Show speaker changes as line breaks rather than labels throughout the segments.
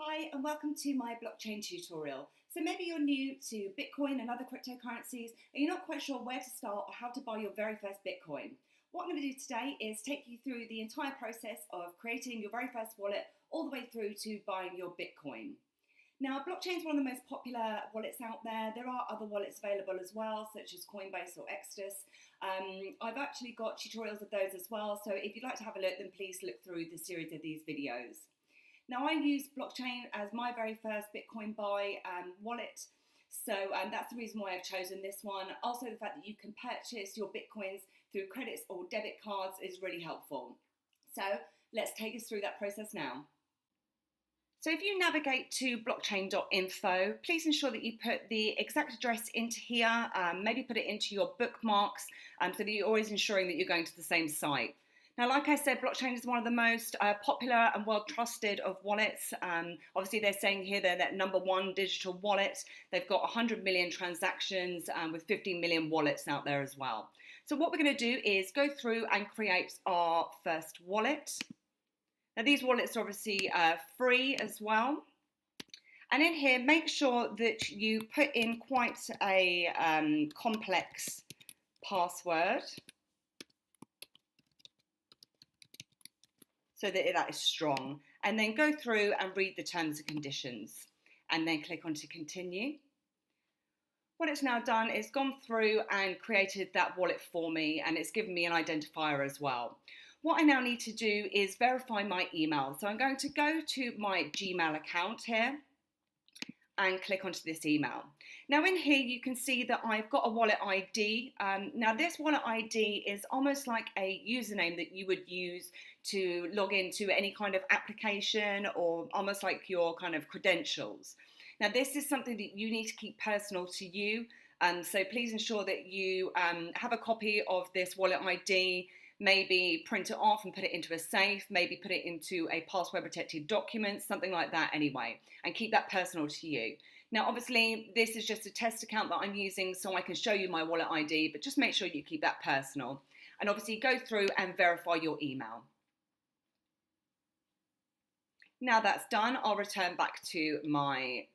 Hi and welcome to my blockchain tutorial. So maybe you're new to Bitcoin and other cryptocurrencies and you're not quite sure where to start or how to buy your very first Bitcoin. What I'm going to do today is take you through the entire process of creating your very first wallet all the way through to buying your Bitcoin. Now, blockchain is one of the most popular wallets out there. There are other wallets available as well, such as Coinbase or Exodus. I've actually got tutorials of those as well, so if you'd like to have a look, then please look through the series of these videos. Now, I use blockchain as my very first Bitcoin buy wallet, so that's the reason why I've chosen this one. Also, the fact that you can purchase your Bitcoins through credits or debit cards is really helpful. So let's take us through that process now. So if you navigate to Blockchain.info, please ensure that you put the exact address into here, maybe put it into your bookmarks, so that you're always ensuring that you're going to the same site. Now, like I said, blockchain is one of the most popular and well-trusted of wallets. Obviously, they're saying here they're that #1 digital wallet. They've got 100 million transactions with 15 million wallets out there as well. So what we're going to do is go through and create our first wallet. Now, these wallets are obviously free as well. And in here, make sure that you put in quite a complex password so that that is strong. And then go through and read the terms and conditions and then click on to continue. What it's now done is gone through and created that wallet for me, and it's given me an identifier as well. What I now need to do is verify my email. So I'm going to go to my Gmail account here and click onto this email. Now in here you can see that I've got a wallet ID. Now this wallet ID is almost like a username that you would use to log into any kind of application, or almost like your kind of credentials. Now this is something that you need to keep personal to you, so please ensure that you have a copy of this wallet ID. Maybe print it off and put it into a safe, maybe put it into a password protected document, something like that anyway, and keep that personal to you. Now, obviously, this is just a test account that I'm using so I can show you my wallet ID, but just make sure you keep that personal. And obviously go through and verify your email. Now that's done, I'll return back to my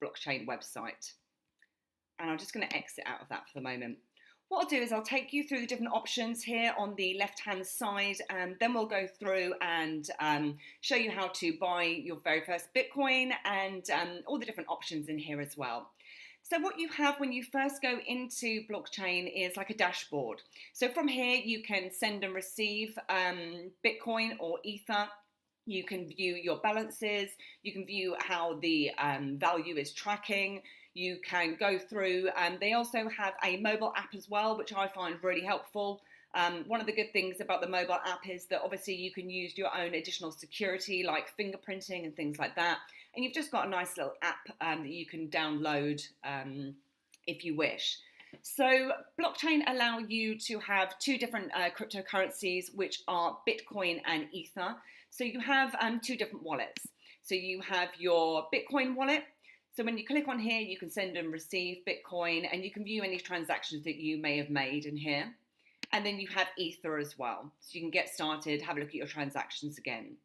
blockchain website. And I'm just going to exit out of that for the moment. What I'll do is I'll take you through the different options here on the left-hand side, and then we'll go through and show you how to buy your very first Bitcoin and all the different options in here as well. So what you have when you first go into blockchain is like a dashboard. So from here you can send and receive Bitcoin or Ether. You can view your balances, you can view how the value is tracking. You can go through, and they also have a mobile app as well, which I find really helpful. One of the good things about the mobile app is that obviously you can use your own additional security like fingerprinting and things like that. And you've just got a nice little app that you can download if you wish. So blockchain allow you to have two different cryptocurrencies, which are Bitcoin and Ether. So you have two different wallets. So you have your Bitcoin wallet. So when you click on here, you can send and receive Bitcoin, and you can view any transactions that you may have made in here. And then you have Ether as well. So you can get started, have a look at your transactions again.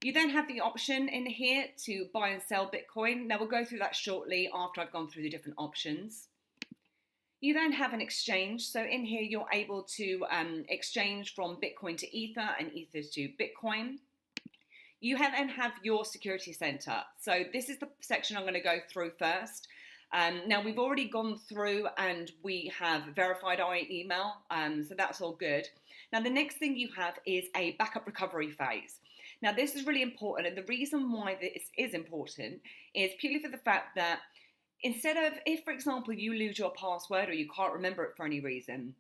You then have the option in here to buy and sell Bitcoin. Now we'll go through that shortly after I've gone through the different options. You then have an exchange. So in here, you're able to exchange from Bitcoin to Ether and Ether to Bitcoin. You then have your security center. So this is the section I'm going to go through first. Now we've already gone through and we have verified our email, so that's all good. Now the next thing you have is a backup recovery phase. Now this is really important, and the reason why this is important is purely for the fact that instead of, if for example you lose your password or you can't remember it for any reason,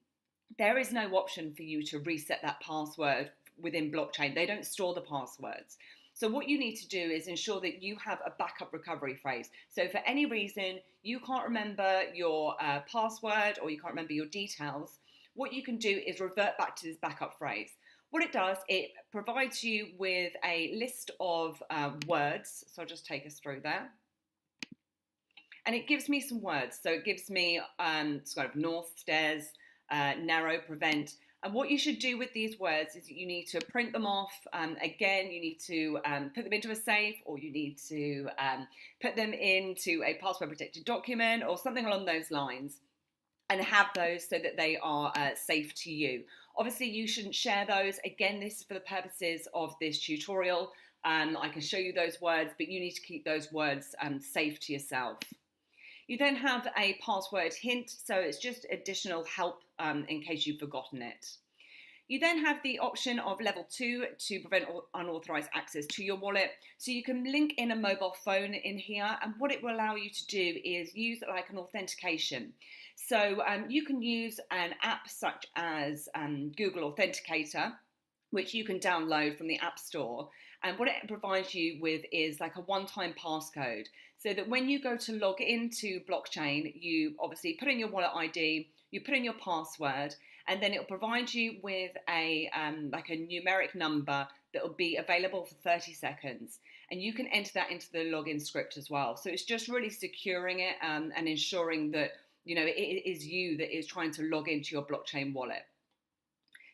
there is no option for you to reset that password within blockchain. They don't store the passwords. So what you need to do is ensure that you have a backup recovery phrase. So for any reason you can't remember your password or you can't remember your details, what you can do is revert back to this backup phrase. What it does, it provides you with a list of words. So I'll just take us through there. And it gives me some words. So it gives me sort of north, stairs, narrow, prevent. And what you should do with these words is you need to print them off. Again, you need to put them into a safe, or you need to put them into a password protected document or something along those lines, and have those so that they are safe to you. Obviously, you shouldn't share those. Again, this is for the purposes of this tutorial. I can show you those words, but you need to keep those words safe to yourself. You then have a password hint, so it's just additional help in case you've forgotten it. You then have the option of level 2 to prevent unauthorized access to your wallet. So you can link in a mobile phone in here, and what it will allow you to do is use like an authentication. So you can use an app such as Google Authenticator, which you can download from the App Store. And what it provides you with is like a one-time passcode, so that when you go to log into blockchain, you obviously put in your wallet ID, you put in your password, and then it'll provide you with a like a numeric number that will be available for 30 seconds. And you can enter that into the login script as well. So it's just really securing it and ensuring that, you know, it is you that is trying to log into your blockchain wallet.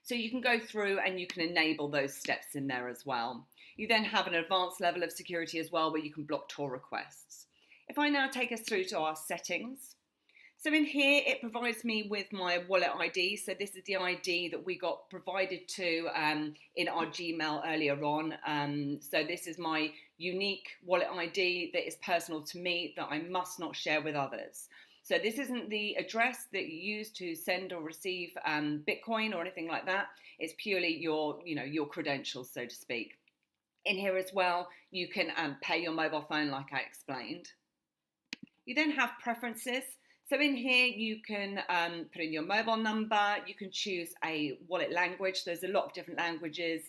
So you can go through and you can enable those steps in there as well. You then have an advanced level of security as well, where you can block Tor requests. If I now take us through to our settings. So in here, it provides me with my wallet ID. So this is the ID that we got provided to in our Gmail earlier on. So this is my unique wallet ID that is personal to me, that I must not share with others. So this isn't the address that you use to send or receive Bitcoin or anything like that. It's purely your, you know, your credentials, so to speak. In here as well, you can pay your mobile phone like I explained. You then have preferences. So in here, you can put in your mobile number. You can choose a wallet language. There's a lot of different languages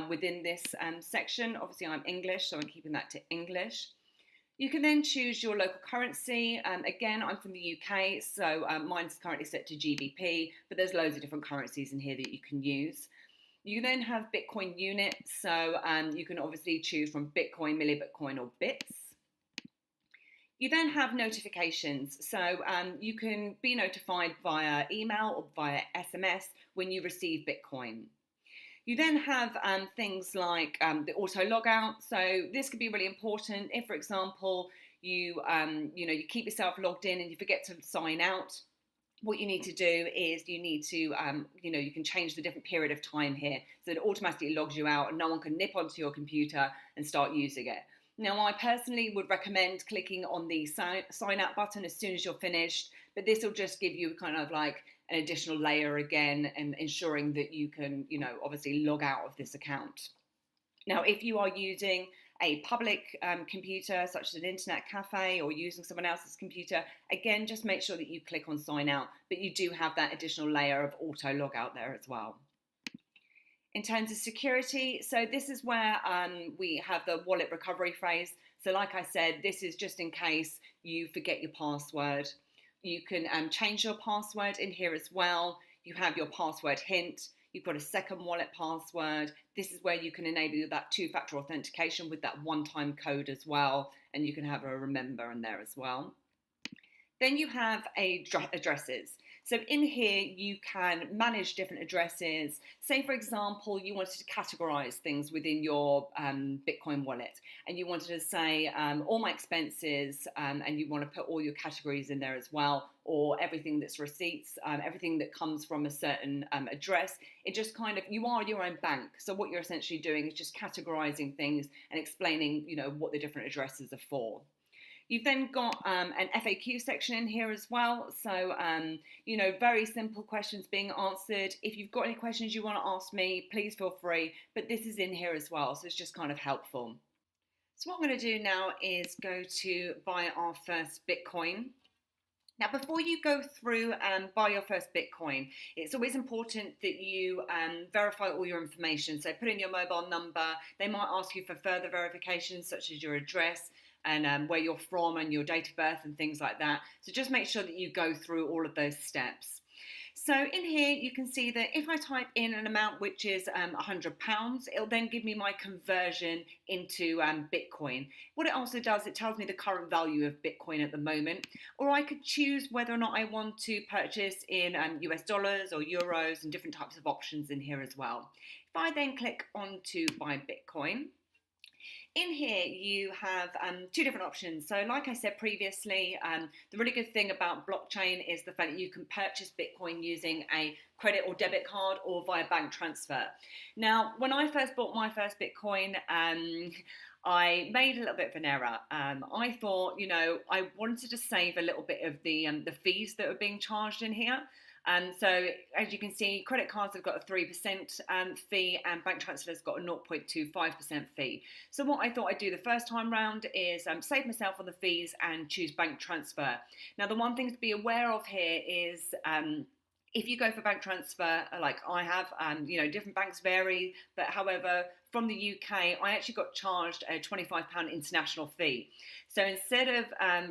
within this section. Obviously, I'm English, so I'm keeping that to English. You can then choose your local currency. Again, I'm from the UK, so mine's currently set to GBP, but there's loads of different currencies in here that you can use. You then have Bitcoin unit, so you can obviously choose from Bitcoin, millibitcoin, or bits. You then have notifications, so you can be notified via email or via SMS when you receive Bitcoin. You then have things like the auto logout. So this could be really important if, for example, you you keep yourself logged in and you forget to sign out. What you need to do is you need to you can change the different period of time here, so that it automatically logs you out and no one can nip onto your computer and start using it. Now, I personally would recommend clicking on the sign out button as soon as you're finished, but this will just give you kind of like an additional layer again, and ensuring that you can, obviously log out of this account. Now, if you are using a public computer, such as an internet cafe, or using someone else's computer, again, just make sure that you click on sign out, but you do have that additional layer of auto log out there as well. In terms of security, so this is where we have the wallet recovery phrase. So like I said, this is just in case you forget your password. You can change your password in here as well. You have your password hint. You've got a second wallet password. This is where you can enable that two-factor authentication with that one-time code as well. And you can have a remember in there as well. Then you have addresses. So in here, you can manage different addresses. Say, for example, you wanted to categorize things within your Bitcoin wallet, and you wanted to say all my expenses, and you want to put all your categories in there as well, or everything that's receipts, everything that comes from a certain address. It just kind of, you are your own bank. So what you're essentially doing is just categorizing things and explaining, what the different addresses are for. You've then got an FAQ section in here as well. So, very simple questions being answered. If you've got any questions you want to ask me, please feel free. But this is in here as well, so it's just kind of helpful. So what I'm going to do now is go to buy our first Bitcoin. Now, before you go through and buy your first Bitcoin, it's always important that you verify all your information. So put in your mobile number. They might ask you for further verifications, such as your address, and where you're from and your date of birth and things like that. So just make sure that you go through all of those steps. So in here, you can see that if I type in an amount which is £100, it'll then give me my conversion into Bitcoin. What it also does, it tells me the current value of Bitcoin at the moment, or I could choose whether or not I want to purchase in US dollars or euros and different types of options in here as well. If I then click on to buy Bitcoin, in here you have two different options. So like I said previously, the really good thing about blockchain is the fact that you can purchase Bitcoin using a credit or debit card or via bank transfer. Now, when I first bought my first Bitcoin, I made a little bit of an error. I thought, I wanted to save a little bit of the fees that were being charged in here. So as you can see, credit cards have got a 3% fee and bank transfers got a 0.25% fee. So what I thought I'd do the first time round is save myself on the fees and choose bank transfer. Now, the one thing to be aware of here is if you go for bank transfer, like I have, different banks vary, but however, from the UK, I actually got charged a £25 international fee. So instead of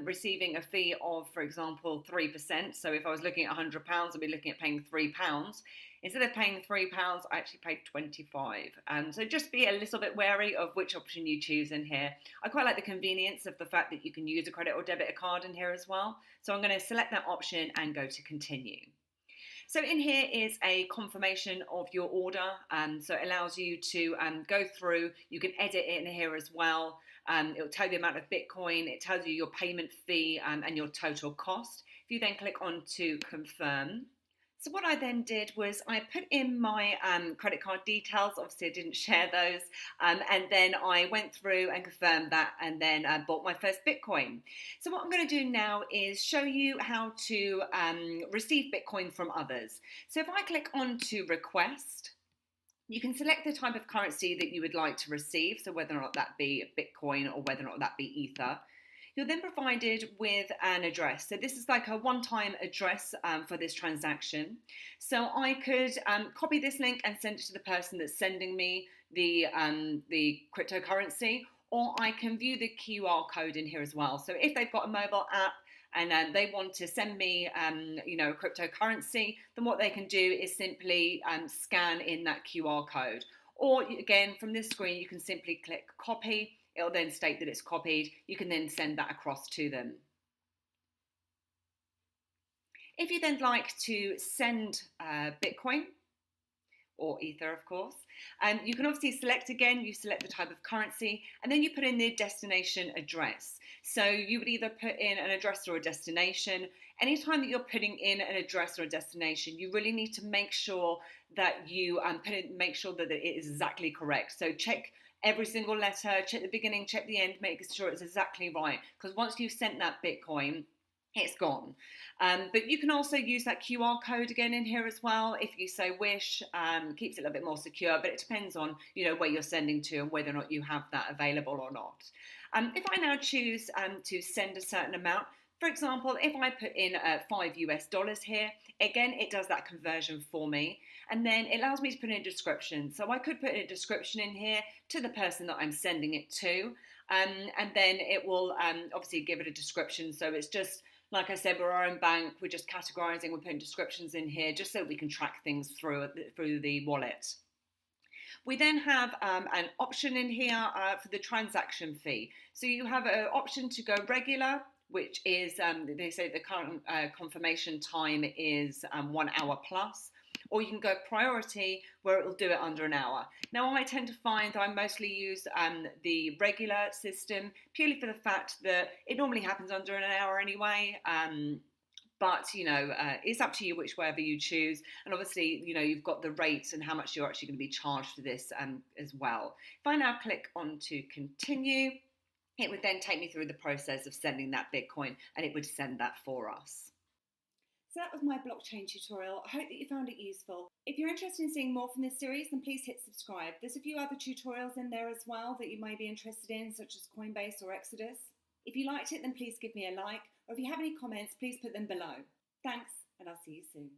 receiving a fee of, for example, 3%, so if I was looking at £100, I'd be looking at paying £3. Instead of paying £3, I actually paid 25. So just be a little bit wary of which option you choose in here. I quite like the convenience of the fact that you can use a credit or debit card in here as well. So I'm going to select that option and go to continue. So in here is a confirmation of your order. So it allows you to go through, you can edit it in here as well. It will tell you the amount of Bitcoin, it tells you your payment fee and your total cost. If you then click on to confirm. So what I then did was I put in my credit card details. Obviously I didn't share those. And then I went through and confirmed that and then bought my first Bitcoin. So what I'm going to do now is show you how to receive Bitcoin from others. So if I click on to request, you can select the type of currency that you would like to receive. So whether or not that be Bitcoin or whether or not that be Ether. You're then provided with an address. So this is like a one-time address for this transaction. So I could copy this link and send it to the person that's sending me the cryptocurrency, or I can view the QR code in here as well. So if they've got a mobile app and they want to send me, a cryptocurrency, then what they can do is simply scan in that QR code. Or again, from this screen, you can simply click copy. It'll then state that it's copied. You can then send that across to them. If you then like to send Bitcoin, or Ether, of course, you can obviously select again, you select the type of currency, and then you put in the destination address. So you would either put in an address or a destination. Anytime that you're putting in an address or a destination, you really need to make sure that you make sure that it is exactly correct. So check every single letter, check the beginning, check the end, make sure it's exactly right. Because once you've sent that Bitcoin, it's gone. But you can also use that QR code again in here as well if you so wish. Keeps it a little bit more secure, but it depends on where you're sending to and whether or not you have that available or not. If I now choose to send a certain amount, for example, if I put in $5 here, again, it does that conversion for me. And then it allows me to put in a description. So I could put in a description in here to the person that I'm sending it to. And then it will obviously give it a description. So it's just, like I said, we're our own bank. We're just categorizing. We're putting descriptions in here just so we can track things through the wallet. We then have an option in here for the transaction fee. So you have an option to go regular, which is, they say the current confirmation time is 1 hour plus, or you can go priority where it will do it under an hour. Now I tend to find I mostly use the regular system purely for the fact that it normally happens under an hour anyway. But, it's up to you whichever you choose. And obviously, you've got the rates and how much you're actually going to be charged for this as well. If I now click on to continue, it would then take me through the process of sending that Bitcoin, and it would send that for us. So that was my blockchain tutorial. I hope that you found it useful. If you're interested in seeing more from this series, then please hit subscribe. There's a few other tutorials in there as well that you may be interested in, such as Coinbase or Exodus. If you liked it, then please give me a like, or if you have any comments, please put them below. Thanks, and I'll see you soon.